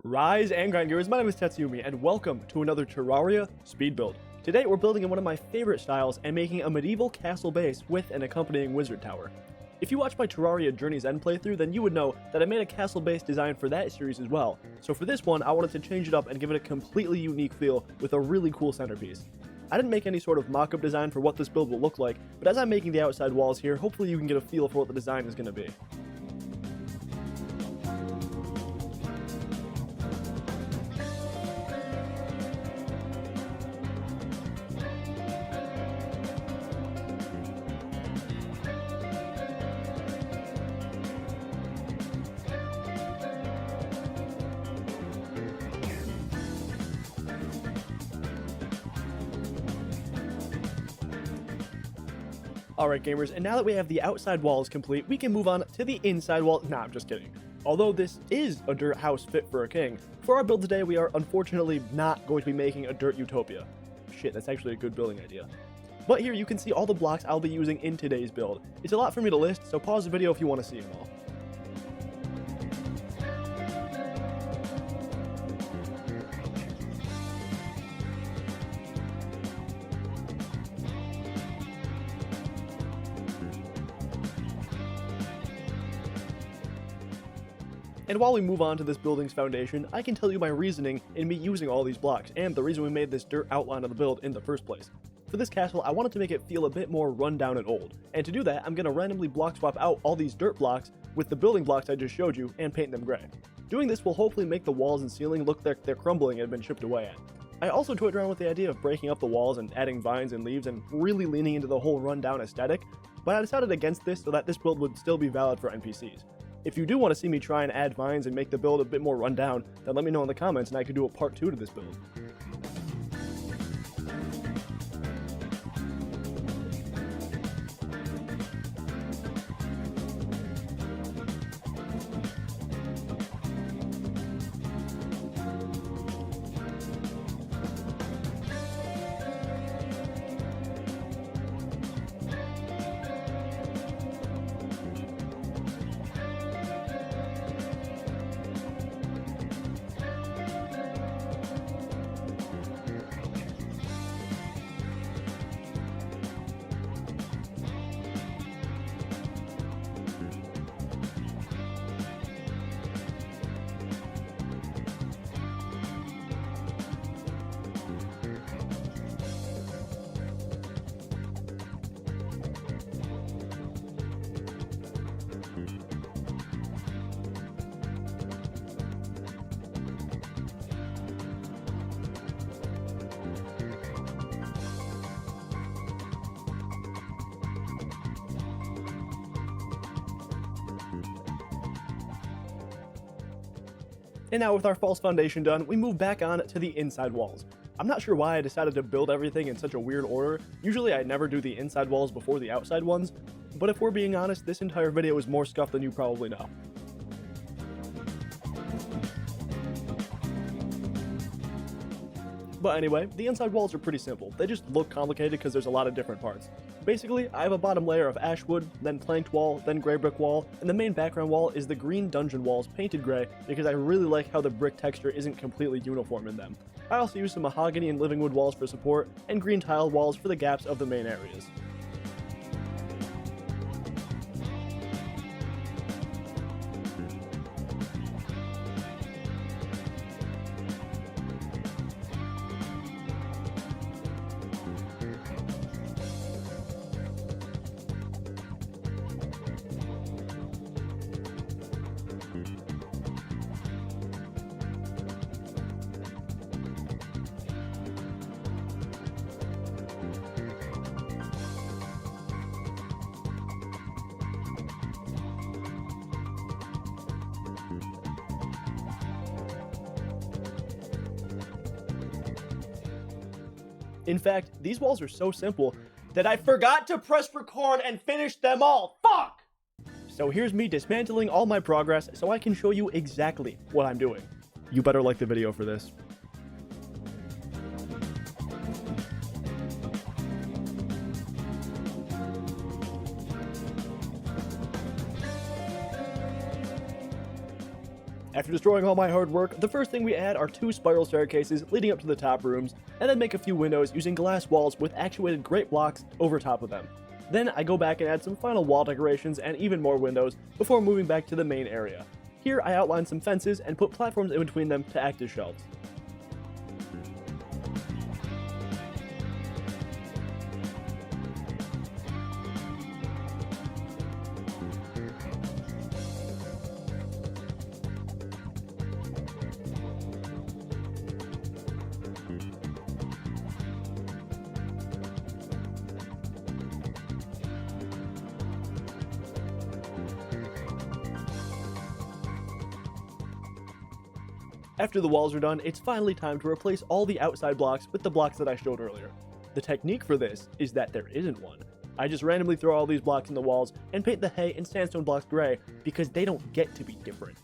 Rise and grind gears, my name is Tetsyumi and welcome to another Terraria speed build. Today we're building in one of my favorite styles and making a medieval castle base with an accompanying wizard tower. If you watch my Terraria Journey's End playthrough, then you would know that I made a castle base design for that series as well. So for this one, I wanted to change it up and give it a completely unique feel with a really cool centerpiece. I didn't make any sort of mock-up design for what this build will look like, but as I'm making the outside walls here, hopefully you can get a feel for what the design is going to be. Alright gamers, and now that we have the outside walls complete, we can move on to the inside wall. Nah, I'm just kidding. Although this is a dirt house fit for a king, for our build today we are unfortunately not going to be making a dirt utopia. Shit, that's actually a good building idea. But here you can see all the blocks I'll be using in today's build. It's a lot for me to list, so pause the video if you want to see them all. And while we move on to this building's foundation, I can tell you my reasoning in me using all these blocks, and the reason we made this dirt outline of the build in the first place. For this castle, I wanted to make it feel a bit more run down and old, and to do that, I'm going to randomly block swap out all these dirt blocks with the building blocks I just showed you and paint them gray. Doing this will hopefully make the walls and ceiling look like they're crumbling and have been chipped away at. I also toyed around with the idea of breaking up the walls and adding vines and leaves and really leaning into the whole rundown aesthetic, but I decided against this so that this build would still be valid for NPCs. If you do want to see me try and add vines and make the build a bit more rundown, then let me know in the comments and I could do a part 2 to this build. And now with our false foundation done, we move back on to the inside walls. I'm not sure why I decided to build everything in such a weird order. Usually I never do the inside walls before the outside ones, but if we're being honest, this entire video is more scuffed than you probably know. But anyway, the inside walls are pretty simple. They just look complicated because there's a lot of different parts. Basically, I have a bottom layer of ash wood, then planked wall, then gray brick wall, and the main background wall is the green dungeon walls painted gray because I really like how the brick texture isn't completely uniform in them. I also use some mahogany and living wood walls for support, and green tiled walls for the gaps of the main areas. In fact, these walls are so simple that I forgot to press record and finish them all. Fuck! So here's me dismantling all my progress so I can show you exactly what I'm doing. You better like the video for this. After destroying all my hard work, the first thing we add are 2 spiral staircases leading up to the top rooms, and then make a few windows using glass walls with actuated grate blocks over top of them. Then I go back and add some final wall decorations and even more windows before moving back to the main area. Here I outline some fences and put platforms in between them to act as shelves. After the walls are done, it's finally time to replace all the outside blocks with the blocks that I showed earlier. The technique for this is that there isn't one. I just randomly throw all these blocks in the walls and paint the hay and sandstone blocks gray because they don't get to be different.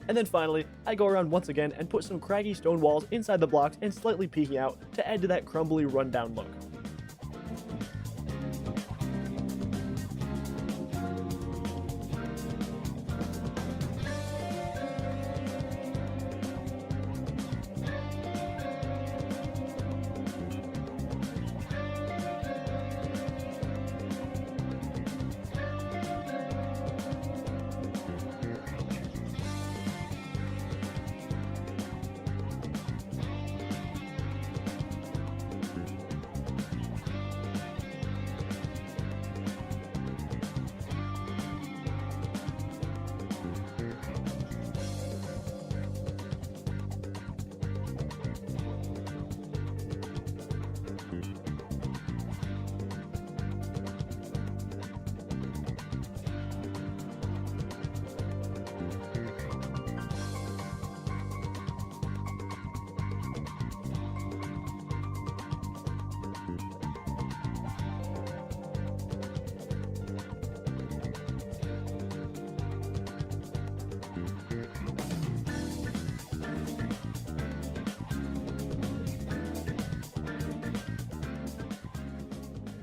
And then finally, I go around once again and put some craggy stone walls inside the blocks and slightly peeking out to add to that crumbly rundown look.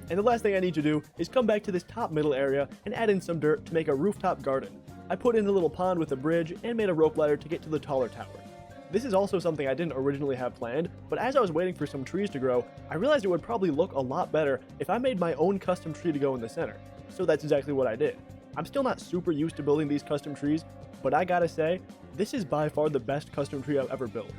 And the last thing I need to do is come back to this top middle area and add in some dirt to make a rooftop garden. I put in a little pond with a bridge and made a rope ladder to get to the taller tower. This is also something I didn't originally have planned, but as I was waiting for some trees to grow, I realized it would probably look a lot better if I made my own custom tree to go in the center. So that's exactly what I did. I'm still not super used to building these custom trees, but I gotta say, this is by far the best custom tree I've ever built.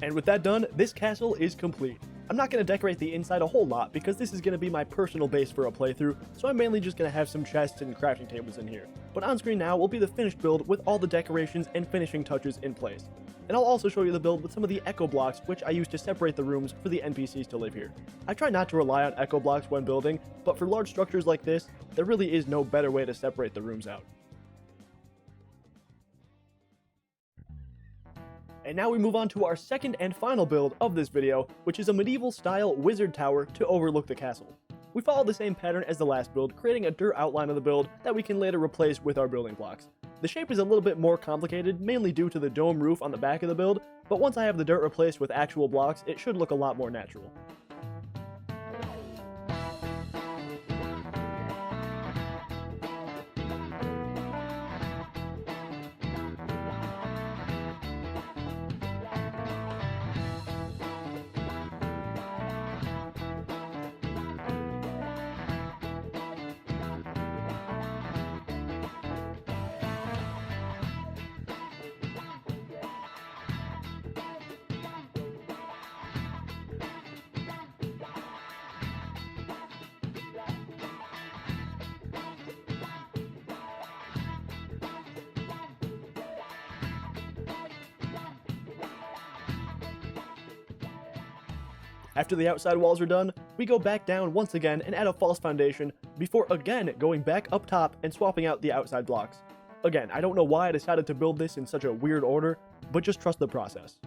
And with that done, this castle is complete. I'm not going to decorate the inside a whole lot because this is going to be my personal base for a playthrough, so I'm mainly just going to have some chests and crafting tables in here. But on screen now will be the finished build with all the decorations and finishing touches in place. And I'll also show you the build with some of the echo blocks which I use to separate the rooms for the NPCs to live here. I try not to rely on echo blocks when building, but for large structures like this, there really is no better way to separate the rooms out. And now we move on to our second and final build of this video, which is a medieval style wizard tower to overlook the castle. We follow the same pattern as the last build, creating a dirt outline of the build that we can later replace with our building blocks. The shape is a little bit more complicated, mainly due to the dome roof on the back of the build, but once I have the dirt replaced with actual blocks, it should look a lot more natural. After the outside walls are done, we go back down once again and add a false foundation before again going back up top and swapping out the outside blocks. Again, I don't know why I decided to build this in such a weird order, but just trust the process.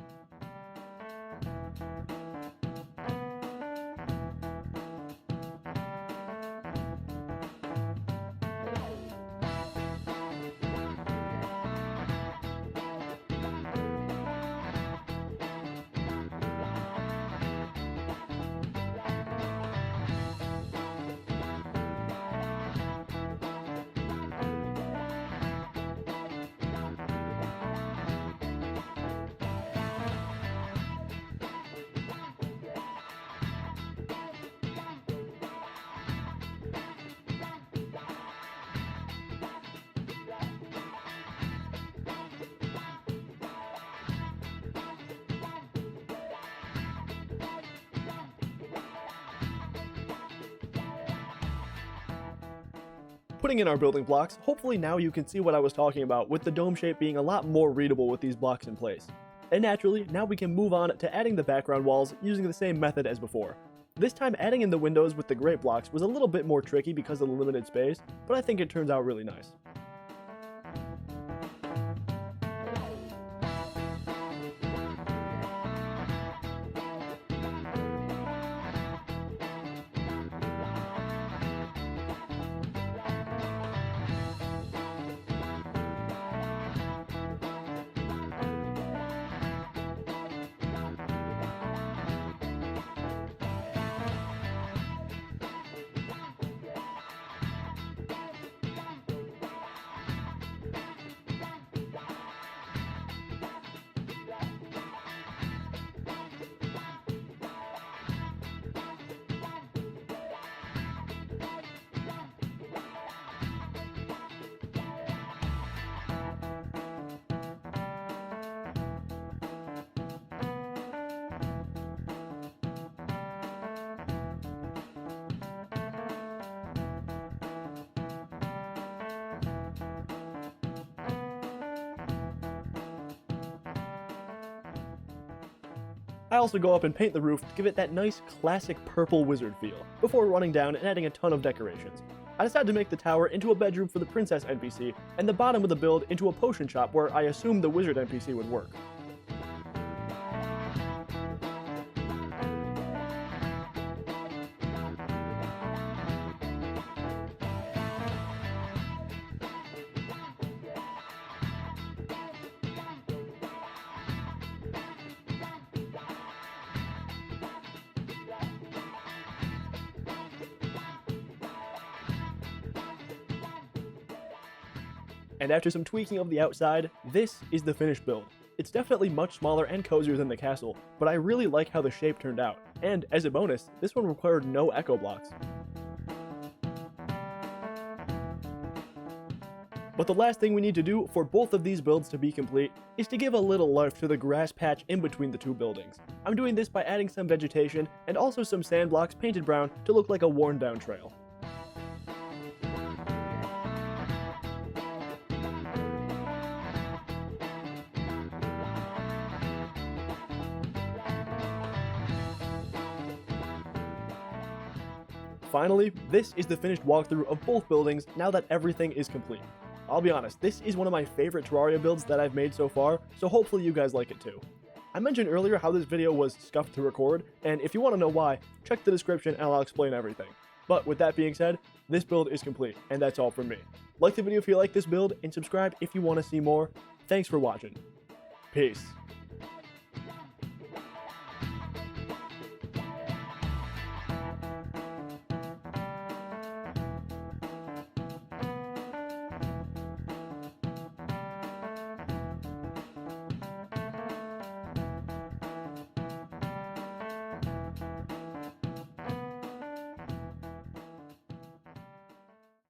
Putting in our building blocks, hopefully now you can see what I was talking about with the dome shape being a lot more readable with these blocks in place. And naturally, now we can move on to adding the background walls using the same method as before. This time adding in the windows with the great blocks was a little bit more tricky because of the limited space, but I think it turns out really nice. I also go up and paint the roof to give it that nice classic purple wizard feel, before running down and adding a ton of decorations. I decided to make the tower into a bedroom for the princess NPC, and the bottom of the build into a potion shop where I assumed the wizard NPC would work. And after some tweaking of the outside, this is the finished build. It's definitely much smaller and cozier than the castle, but I really like how the shape turned out. And as a bonus, this one required no echo blocks. But the last thing we need to do for both of these builds to be complete is to give a little life to the grass patch in between the two buildings. I'm doing this by adding some vegetation and also some sand blocks painted brown to look like a worn down trail. Finally, this is the finished walkthrough of both buildings now that everything is complete. I'll be honest, this is one of my favorite Terraria builds that I've made so far, so hopefully you guys like it too. I mentioned earlier how this video was scuffed to record, and if you want to know why, check the description and I'll explain everything. But with that being said, this build is complete, and that's all from me. Like the video if you like this build, and subscribe if you want to see more. Thanks for watching. Peace.